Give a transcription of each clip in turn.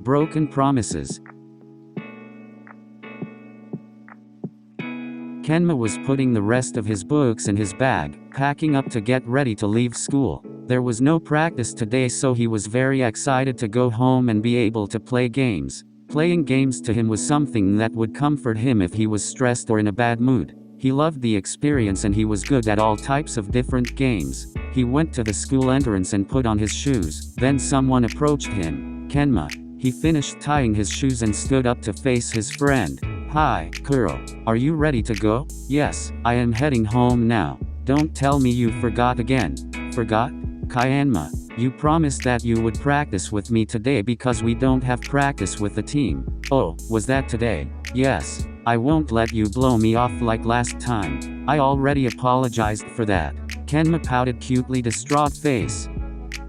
Broken promises. Kenma was putting the rest of his books in his bag, packing up to get ready to leave school. There was no practice today, so he was very excited to go home and be able to play games. Playing games to him was something that would comfort him if he was stressed or in a bad mood. He loved the experience and he was good at all types of different games. He went to the school entrance and put on his shoes. Then someone approached him. Kenma. He finished tying his shoes and stood up to face his friend. Hi, Kuro. Are you ready to go? Yes, I am heading home now. Don't tell me you forgot again. Forgot? Kyanma. You promised that you would practice with me today because we don't have practice with the team. Oh, was that today? Yes. I won't let you blow me off like last time. I already apologized for that. Kenma pouted cutely distraught face.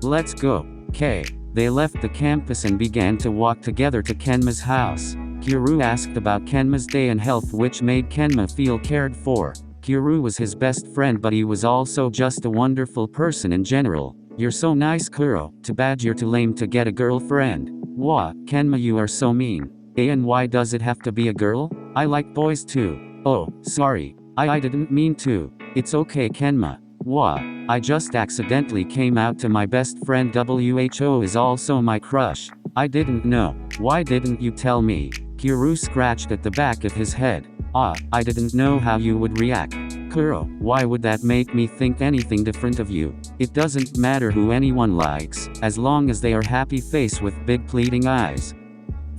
Let's go. K. They left the campus and began to walk together to Kenma's house. Kuro asked about Kenma's day and health, which made Kenma feel cared for. Kuro was his best friend, but he was also just a wonderful person in general. You're so nice, Kuro. Too bad you're too lame to get a girlfriend. Wah, Kenma, you are so mean. And why does it have to be a girl? I like boys too. Oh, sorry. I didn't mean to. It's okay, Kenma. Wah, I just accidentally came out to my best friend. WHO is also my crush. I didn't know. Why didn't you tell me? Kuro scratched at the back of his head. I didn't know how you would react. Kuro, why would that make me think anything different of you? It doesn't matter who anyone likes, as long as they are happy face with big pleading eyes.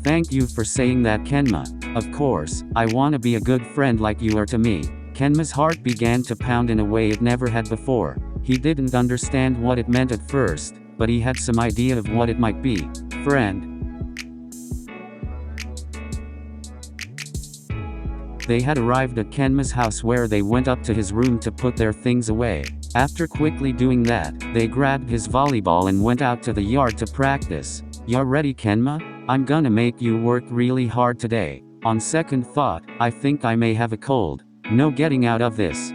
Thank you for saying that, Kenma. Of course, I wanna be a good friend like you are to me. Kenma's heart began to pound in a way it never had before. He didn't understand what it meant at first, but he had some idea of what it might be. Friend. They had arrived at Kenma's house, where they went up to his room to put their things away. After quickly doing that, they grabbed his volleyball and went out to the yard to practice. You're ready, Kenma? I'm gonna make you work really hard today. On second thought, I think I may have a cold. No getting out of this.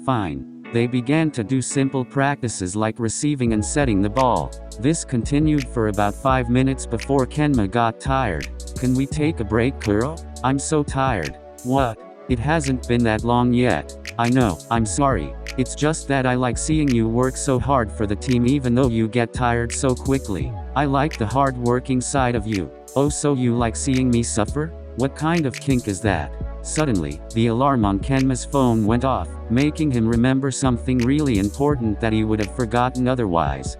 Fine. They began to do simple practices like receiving and setting the ball. This continued for about 5 minutes before Kenma got tired. Can we take a break, Kuro? I'm so tired. What? It hasn't been that long yet. I know, I'm sorry. It's just that I like seeing you work so hard for the team even though you get tired so quickly. I like the hard-working side of you. Oh, so you like seeing me suffer? What kind of kink is that? Suddenly, the alarm on Kenma's phone went off, making him remember something really important that he would have forgotten otherwise.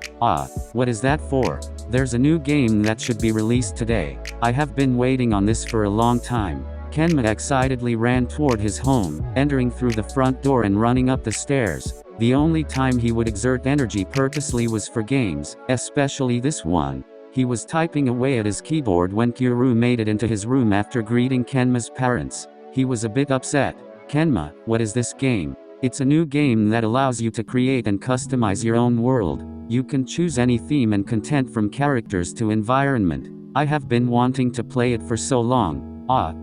What is that for? There's a new game that should be released today. I have been waiting on this for a long time. Kenma excitedly ran toward his home, entering through the front door and running up the stairs. The only time he would exert energy purposely was for games, especially this one. He was typing away at his keyboard when Kuro made it into his room after greeting Kenma's parents. He was a bit upset. Kenma, what is this game? It's a new game that allows you to create and customize your own world. You can choose any theme and content from characters to environment. I have been wanting to play it for so long.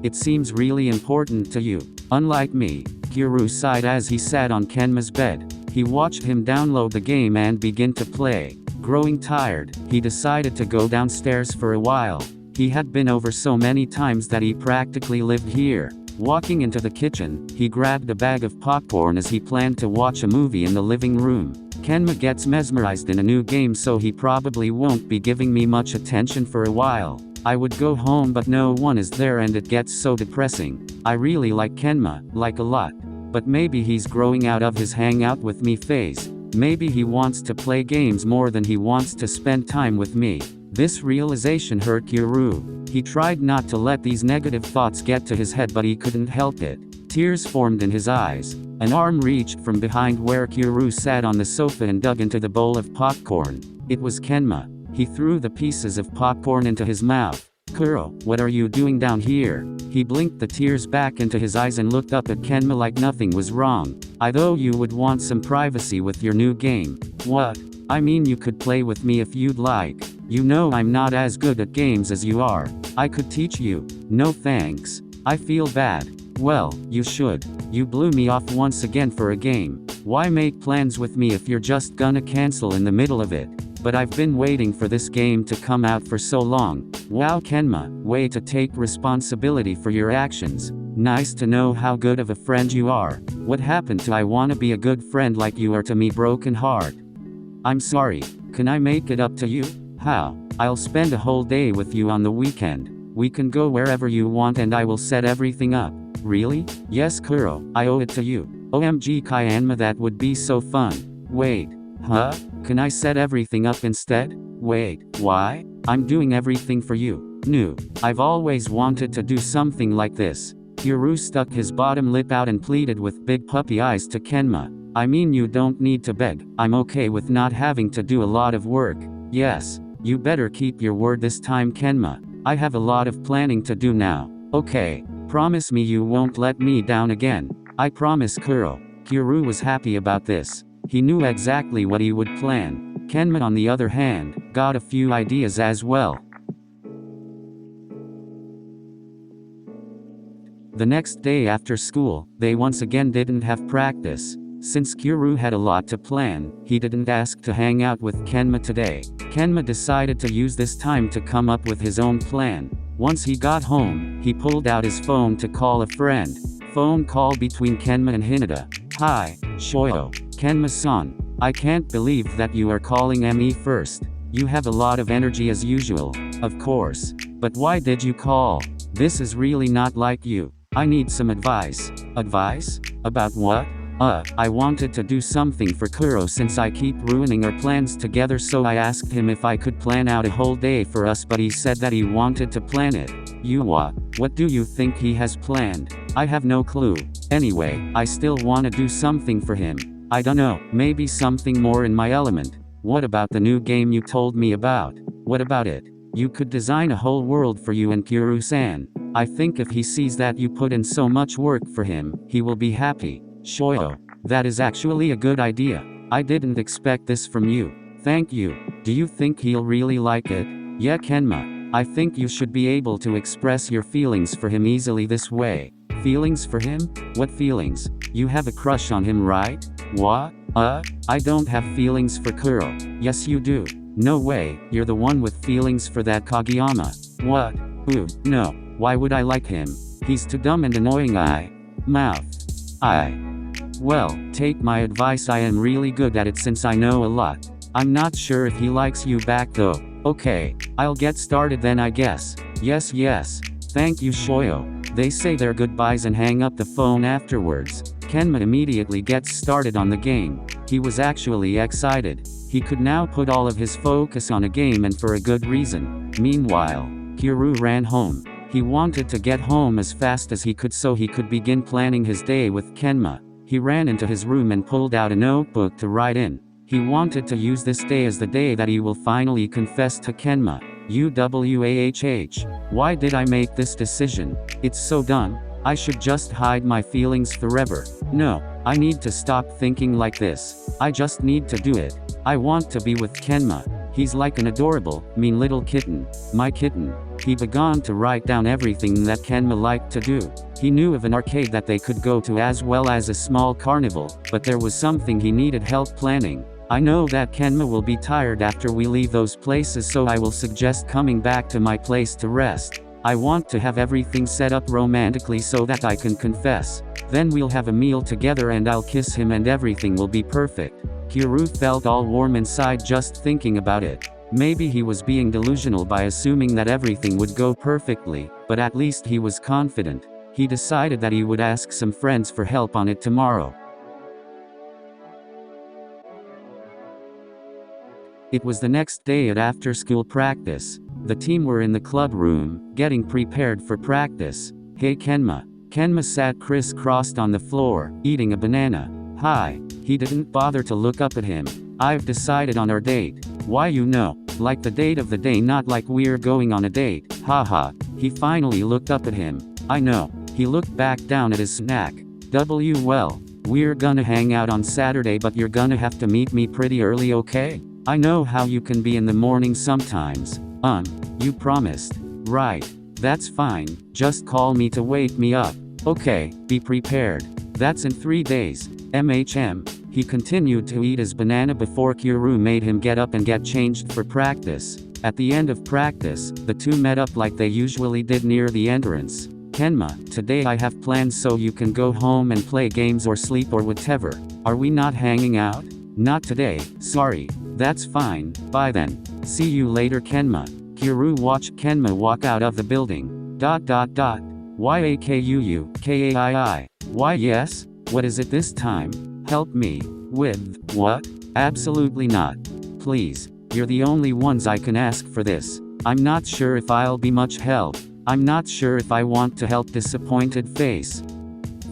It seems really important to you. Unlike me, Kuro sighed as he sat on Kenma's bed. He watched him download the game and begin to play. Growing tired, he decided to go downstairs for a while. He had been over so many times that he practically lived here. Walking into the kitchen, he grabbed a bag of popcorn as he planned to watch a movie in the living room. Kenma gets mesmerized in a new game, so he probably won't be giving me much attention for a while. I would go home but no one is there and it gets so depressing. I really like Kenma, like a lot. But maybe he's growing out of his hang out with me phase. Maybe he wants to play games more than he wants to spend time with me. This realization hurt Kuro. He tried not to let these negative thoughts get to his head, but he couldn't help it. Tears formed in his eyes. An arm reached from behind where Kuro sat on the sofa and dug into the bowl of popcorn. It was Kenma. He threw the pieces of popcorn into his mouth. Kuro, what are you doing down here? He blinked the tears back into his eyes and looked up at Kenma like nothing was wrong. I thought you would want some privacy with your new game. What? I mean, you could play with me if you'd like. You know I'm not as good at games as you are. I could teach you. No thanks. I feel bad. Well, you should. You blew me off once again for a game. Why make plans with me if you're just gonna cancel in the middle of it? But I've been waiting for this game to come out for so long. Wow Kenma, way to take responsibility for your actions. Nice to know how good of a friend you are. What happened to I wanna be a good friend like you are to me broken heart? I'm sorry, can I make it up to you? How? I'll spend a whole day with you on the weekend. We can go wherever you want and I will set everything up. Really? Yes Kuro, I owe it to you. OMG Kyanma, that would be so fun. Wait. Huh? Can I set everything up instead? Wait, why? I'm doing everything for you. No. I've always wanted to do something like this. Kuro stuck his bottom lip out and pleaded with big puppy eyes to Kenma. I mean, you don't need to beg. I'm okay with not having to do a lot of work. Yes. You better keep your word this time Kenma. I have a lot of planning to do now. Okay. Promise me you won't let me down again. I promise Kuro. Kuro was happy about this. He knew exactly what he would plan. Kenma on the other hand, got a few ideas as well. The next day after school, they once again didn't have practice. Since Kuro had a lot to plan, he didn't ask to hang out with Kenma today. Kenma decided to use this time to come up with his own plan. Once he got home, he pulled out his phone to call a friend. Phone call between Kenma and Hinata. Hi, Shoyo. Kenma-san. I can't believe that you are calling me first. You have a lot of energy as usual. Of course. But why did you call? This is really not like you. I need some advice. Advice? About what? I wanted to do something for Kuro since I keep ruining our plans together, so I asked him if I could plan out a whole day for us, but he said that he wanted to plan it. You what? What do you think he has planned? I have no clue. Anyway, I still wanna do something for him. I don't know, maybe something more in my element. What about the new game you told me about? What about it? You could design a whole world for you and Kuro-san. I think if he sees that you put in so much work for him, he will be happy. Shoyo. That is actually a good idea. I didn't expect this from you. Thank you. Do you think he'll really like it? Yeah Kenma. I think you should be able to express your feelings for him easily this way. Feelings for him? What feelings? You have a crush on him, right? What? I don't have feelings for Kuro. Yes you do. No way, you're the one with feelings for that Kageyama. What? Ooh, no. Why would I like him? He's too dumb and annoying. Mouth. Well, take my advice, I am really good at it since I know a lot. I'm not sure if he likes you back though. Okay, I'll get started then I guess. Yes. Thank you Shoyo. They say their goodbyes and hang up the phone afterwards. Kenma immediately gets started on the game. He was actually excited. He could now put all of his focus on a game, and for a good reason. Meanwhile, Kuro ran home. He wanted to get home as fast as he could so he could begin planning his day with Kenma. He ran into his room and pulled out a notebook to write in. He wanted to use this day as the day that he will finally confess to Kenma. Why did I make this decision? It's so dumb. I should just hide my feelings forever. No, I need to stop thinking like this. I just need to do it. I want to be with Kenma. He's like an adorable, mean little kitten. My kitten. He began to write down everything that Kenma liked to do. He knew of an arcade that they could go to as well as a small carnival, but there was something he needed help planning. I know that Kenma will be tired after we leave those places, so I will suggest coming back to my place to rest. I want to have everything set up romantically so that I can confess. Then we'll have a meal together and I'll kiss him and everything will be perfect. Kuro felt all warm inside just thinking about it. Maybe he was being delusional by assuming that everything would go perfectly, but at least he was confident. He decided that he would ask some friends for help on it tomorrow. It was the next day at after-school practice. The team were in the club room, getting prepared for practice. Hey Kenma. Kenma sat crisscrossed on the floor, eating a banana. Hi. He didn't bother to look up at him. I've decided on our date. Why you know? Like the date of the day, not like we're going on a date. Haha. He finally looked up at him. I know. He looked back down at his snack. Well, we're gonna hang out on Saturday, but you're gonna have to meet me pretty early, okay? I know how you can be in the morning sometimes. You promised. Right. That's fine. Just call me to wake me up. Okay, be prepared. That's in 3 days. He continued to eat his banana before Kuro made him get up and get changed for practice. At the end of practice, the two met up like they usually did near the entrance. Kenma, today I have plans so you can go home and play games or sleep or whatever. Are we not hanging out? Not today, sorry. That's fine, bye then. See you later Kenma. Kuro watched Kenma walk out of the building. Yakuuu, Kaii. Why yes? What is it this time? Help me. With what? Absolutely not. Please, you're the only ones I can ask for this. I'm not sure if I'll be much help. I'm not sure if I want to help. Disappointed face.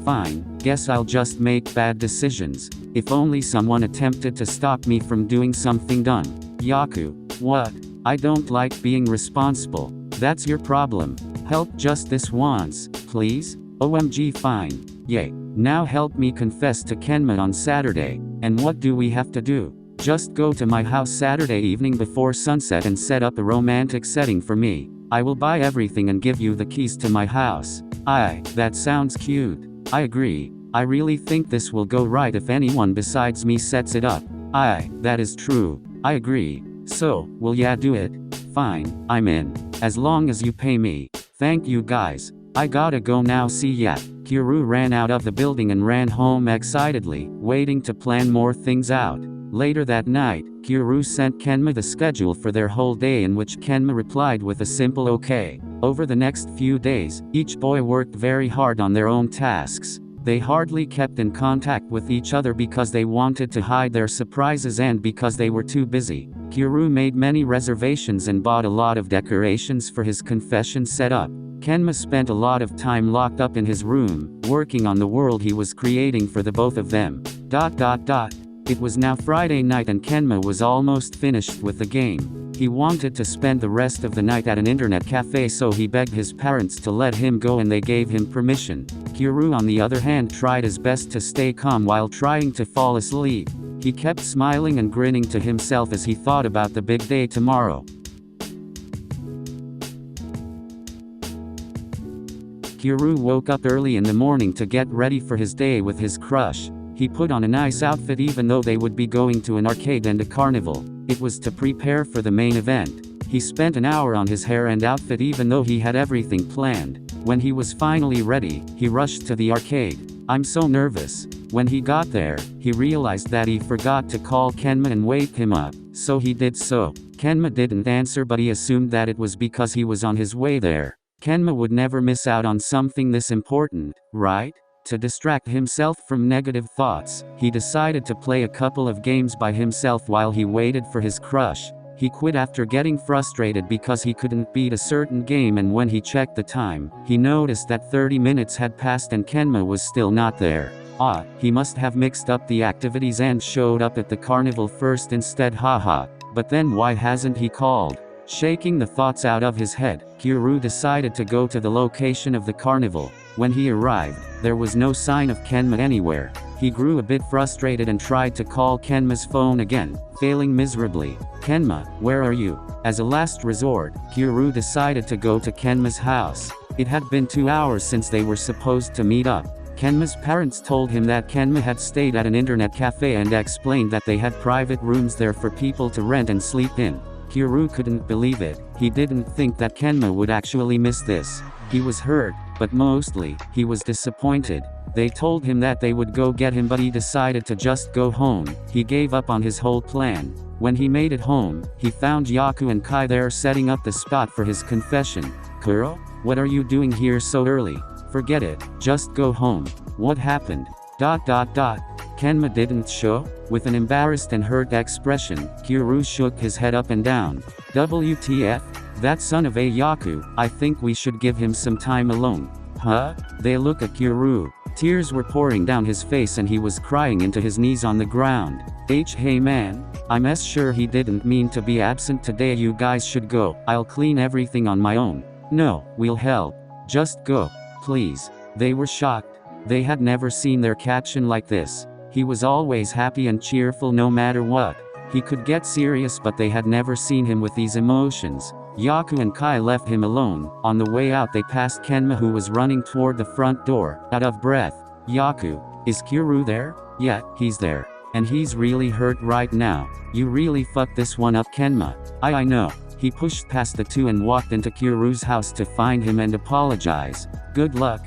Fine, guess I'll just make bad decisions. If only someone attempted to stop me from doing something done. Yaku. What? I don't like being responsible. That's your problem. Help just this once, please? OMG fine. Yay. Now help me confess to Kenma on Saturday. And what do we have to do? Just go to my house Saturday evening before sunset and set up a romantic setting for me. I will buy everything and give you the keys to my house. That sounds cute. I agree. I really think this will go right if anyone besides me sets it up. That is true. I agree. So, will ya do it? Fine, I'm in. As long as you pay me. Thank you guys. I gotta go now, see ya. Kuro ran out of the building and ran home excitedly, waiting to plan more things out. Later that night, Kuro sent Kenma the schedule for their whole day, in which Kenma replied with a simple okay. Over the next few days, each boy worked very hard on their own tasks. They hardly kept in contact with each other because they wanted to hide their surprises and because they were too busy. Kuro made many reservations and bought a lot of decorations for his confession setup. Kenma spent a lot of time locked up in his room, working on the world he was creating for the both of them. It was now Friday night and Kenma was almost finished with the game. He wanted to spend the rest of the night at an internet cafe, so he begged his parents to let him go and they gave him permission. Kuro on the other hand tried his best to stay calm while trying to fall asleep. He kept smiling and grinning to himself as he thought about the big day tomorrow. Kuro woke up early in the morning to get ready for his day with his crush. He put on a nice outfit even though they would be going to an arcade and a carnival. It was to prepare for the main event. He spent an hour on his hair and outfit even though he had everything planned. When he was finally ready, he rushed to the arcade. I'm so nervous. When he got there, he realized that he forgot to call Kenma and wake him up, so he did so. Kenma didn't answer, but he assumed that it was because he was on his way there. Kenma would never miss out on something this important, right? To distract himself from negative thoughts, he decided to play a couple of games by himself while he waited for his crush. He quit after getting frustrated because he couldn't beat a certain game, and when he checked the time, he noticed that 30 minutes had passed and Kenma was still not there. He must have mixed up the activities and showed up at the carnival first instead, haha. But then why hasn't he called? Shaking the thoughts out of his head, Kuro decided to go to the location of the carnival. When he arrived, there was no sign of Kenma anywhere. He grew a bit frustrated and tried to call Kenma's phone again, failing miserably. Kenma, where are you? As a last resort, Kuro decided to go to Kenma's house. It had been 2 hours since they were supposed to meet up. Kenma's parents told him that Kenma had stayed at an internet cafe and explained that they had private rooms there for people to rent and sleep in. Kuro couldn't believe it. He didn't think that Kenma would actually miss this. He was hurt, but mostly, he was disappointed. They told him that they would go get him, but he decided to just go home. He gave up on his whole plan. When he made it home, he found Yaku and Kai there setting up the spot for his confession. Kuro? What are you doing here so early? Forget it, just go home. What happened? Kenma didn't show? With an embarrassed and hurt expression, Kuro shook his head up and down. WTF? That son of a Yaku, I think we should give him some time alone. Huh? They look at Kuro. Tears were pouring down his face and he was crying into his knees on the ground. Hey man, I'm sure he didn't mean to be absent today. You guys should go. I'll clean everything on my own. No, we'll help. Just go, please. They were shocked. They had never seen their Kachin like this. He was always happy and cheerful no matter what. He could get serious, but they had never seen him with these emotions. Yaku and Kai left him alone. On the way out they passed Kenma, who was running toward the front door, out of breath. Yaku, Is Kuro there? Yeah, he's there. And he's really hurt right now. You really fucked this one up, Kenma. I know. He pushed past the two and walked into Kuro's house to find him and apologize. Good luck.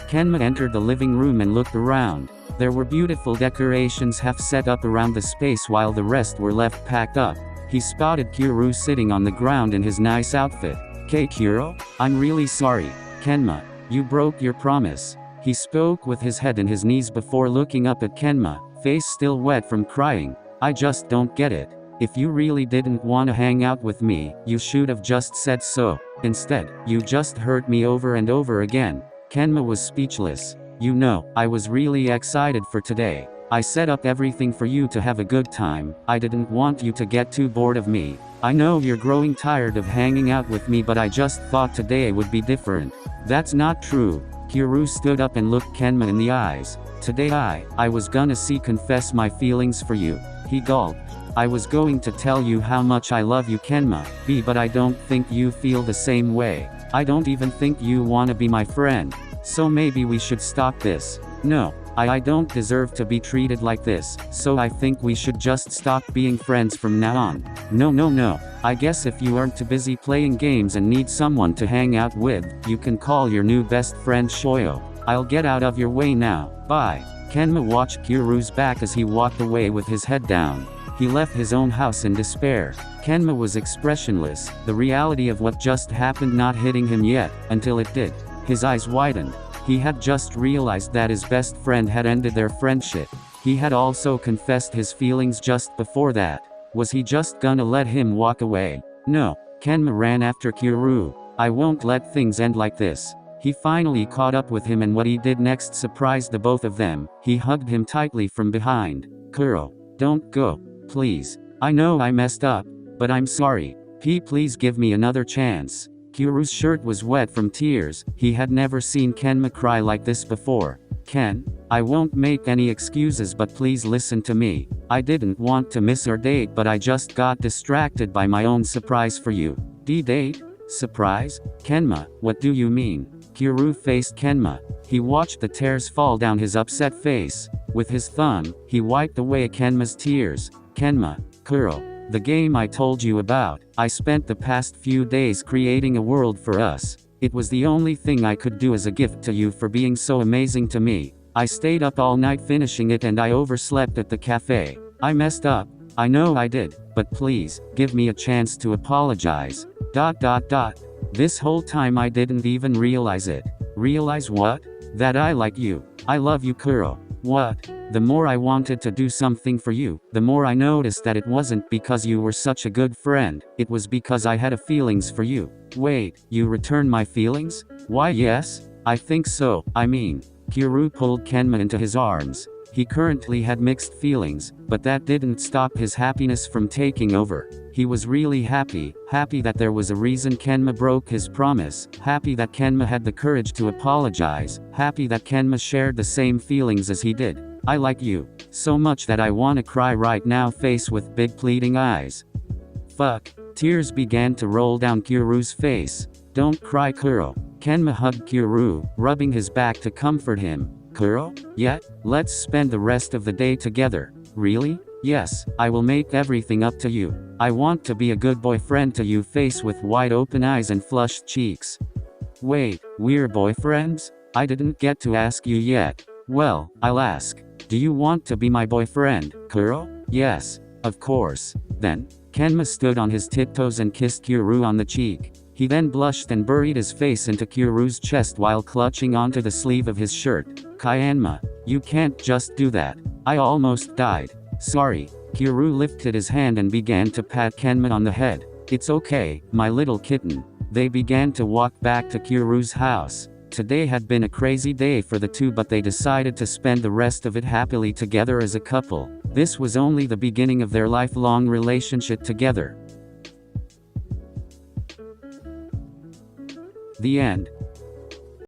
Kenma entered the living room and looked around. There were beautiful decorations half set up around the space while the rest were left packed up. He spotted Kuro sitting on the ground in his nice outfit. Kuro? I'm really sorry. Kenma, you broke your promise. He spoke with his head in his knees before looking up at Kenma, face still wet from crying. I just don't get it. If you really didn't want to hang out with me, you should have just said so. Instead, you just hurt me over and over again. Kenma was speechless. You know, I was really excited for today. I set up everything for you to have a good time. I didn't want you to get too bored of me. I know you're growing tired of hanging out with me, but I just thought today would be different. That's not true. Kuro stood up and looked Kenma in the eyes. Today I was gonna confess my feelings for you. He gulped. I was going to tell you how much I love you, Kenma, but I don't think you feel the same way. I don't even think you wanna be my friend. So maybe we should stop this. No, I don't deserve to be treated like this, so I think we should just stop being friends from now on. No. I guess if you aren't too busy playing games and need someone to hang out with, you can call your new best friend Shoyo. I'll get out of your way now. Bye. Kenma watched Kuro's back as he walked away with his head down. He left his own house in despair. Kenma was expressionless, the reality of what just happened not hitting him yet, until it did. His eyes widened. He had just realized that his best friend had ended their friendship. He had also confessed his feelings just before that. Was he just gonna let him walk away? No. Kenma ran after Kuro. I won't let things end like this. He finally caught up with him, and what he did next surprised the both of them. He hugged him tightly from behind. Kuro, don't go. Please. I know I messed up, but I'm sorry. Please give me another chance. Kuro's shirt was wet from tears. He had never seen Kenma cry like this before. Ken, I won't make any excuses, but please listen to me. I didn't want to miss our date, but I just got distracted by my own surprise for you. Date? Surprise? Kenma, what do you mean? Kuro faced Kenma. He watched the tears fall down his upset face. With his thumb, he wiped away Kenma's tears. Kenma, Kuro, the game I told you about, I spent the past few days creating a world for us. It was the only thing I could do as a gift to you for being so amazing to me. I stayed up all night finishing it, and I overslept at the cafe. I messed up. I know I did, but please, give me a chance to apologize. ... This whole time I didn't even realize it. Realize what? That I like you. I love you, Kuro. What? The more I wanted to do something for you, the more I noticed that it wasn't because you were such a good friend, it was because I had a feelings for you. Wait, you return my feelings? Why yes, I think so. I mean, Kuro pulled Kenma into his arms. He currently had mixed feelings, but that didn't stop his happiness from taking over. He was really happy that there was a reason Kenma broke his promise, happy that Kenma had the courage to apologize, happy that Kenma shared the same feelings as he did. I like you so much that I wanna cry right now, face with big pleading eyes. Fuck. Tears began to roll down Kuro's face. Don't cry, Kuro. Kenma hugged Kuro, rubbing his back to comfort him. Kuro? Yeah? Let's spend the rest of the day together. Really? Yes, I will make everything up to you. I want to be a good boyfriend to you, face with wide open eyes and flushed cheeks. Wait, we're boyfriends? I didn't get to ask you yet. Well, I'll ask. Do you want to be my boyfriend, Kuro? Yes, of course. Then, Kenma stood on his tiptoes and kissed Kuro on the cheek. He then blushed and buried his face into Kuro's chest while clutching onto the sleeve of his shirt. Kenma, you can't just do that. I almost died. Sorry. Kuro lifted his hand and began to pat Kenma on the head. It's okay, my little kitten. They began to walk back to Kuro's house. Today had been a crazy day for the two, but they decided to spend the rest of it happily together as a couple. This was only the beginning of their lifelong relationship together. The end.